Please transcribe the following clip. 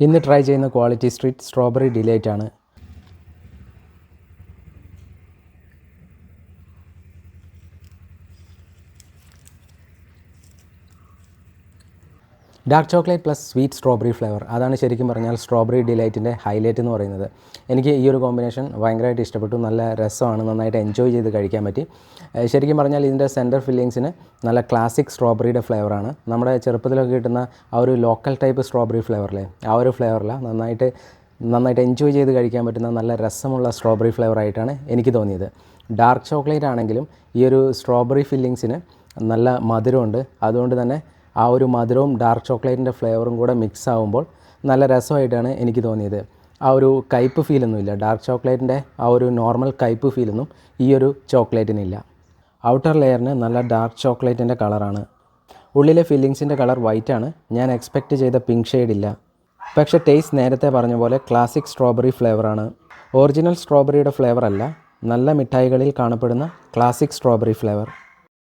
ഇന്ന് ട്രൈ ചെയ്യുന്ന quality street strawberry delight ആണ്. Dark chocolate plus sweet strawberry flavour, അതാണ് ശരിക്കും പറഞ്ഞാൽ സ്ട്രോബെറി ഡിലൈറ്റിൻ്റെ ഹൈലൈറ്റ് എന്ന് പറയുന്നത്. എനിക്ക് ഈ ഒരു കോമ്പിനേഷൻ ഭയങ്കരമായിട്ട് ഇഷ്ടപ്പെട്ടു. നല്ല രസമാണ്, നന്നായിട്ട് എൻജോയ് ചെയ്ത് കഴിക്കാൻ പറ്റി. ശരിക്കും പറഞ്ഞാൽ ഇതിൻ്റെ സെൻറ്റർ ഫില്ലിങ്സിന് നല്ല ക്ലാസിക് സ്ട്രോബെറിയുടെ ഫ്ലേവറാണ്. നമ്മുടെ ചെറുപ്പത്തിലൊക്കെ കിട്ടുന്ന ആ ഒരു ലോക്കൽ ടൈപ്പ് സ്ട്രോബെറി ഫ്ലേവറിലെ ആ ഒരു ഫ്ലേവറില്ല, നന്നായിട്ട് എൻജോയ് ചെയ്ത് കഴിക്കാൻ പറ്റുന്ന നല്ല രസമുള്ള സ്ട്രോബെറി ഫ്ലേവറായിട്ടാണ് എനിക്ക് തോന്നിയത്. ഡാർക്ക് ചോക്ലേറ്റ് ആണെങ്കിലും ഈ ഒരു സ്ട്രോബെറി ഫില്ലിങ്സിന് നല്ല മധുരമുണ്ട്. അതുകൊണ്ട് തന്നെ ആ ഒരു മധുരവും ഡാർക്ക് ചോക്ലേറ്റിൻ്റെ ഫ്ലേവറും കൂടെ മിക്സ് ആകുമ്പോൾ നല്ല രസമായിട്ടാണ് എനിക്ക് തോന്നിയത്. ആ ഒരു കയ്പ്പ് ഫീലൊന്നുമില്ല. ഡാർക്ക് ചോക്ലേറ്റിൻ്റെ ആ ഒരു നോർമൽ കയ്പ്പ് ഫീലൊന്നും ഈ ഒരു ചോക്ലേറ്റിനില്ല. ഔട്ടർ ലെയറിന് നല്ല ഡാർക്ക് ചോക്ലേറ്റിൻ്റെ കളറാണ്. ഉള്ളിലെ ഫില്ലിങ്സിൻ്റെ കളർ വൈറ്റാണ്. ഞാൻ എക്സ്പെക്റ്റ് ചെയ്ത പിങ്ക് ഷെയ്ഡ് ഇല്ല. പക്ഷേ ടേസ്റ്റ് നേരത്തെ പറഞ്ഞ പോലെ ക്ലാസിക് സ്ട്രോബെറി ഫ്ലേവറാണ്. ഒറിജിനൽ സ്ട്രോബെറിയുടെ ഫ്ലേവർ അല്ല, നല്ല മിഠായികളിൽ കാണപ്പെടുന്ന ക്ലാസിക് സ്ട്രോബെറി ഫ്ലേവർ.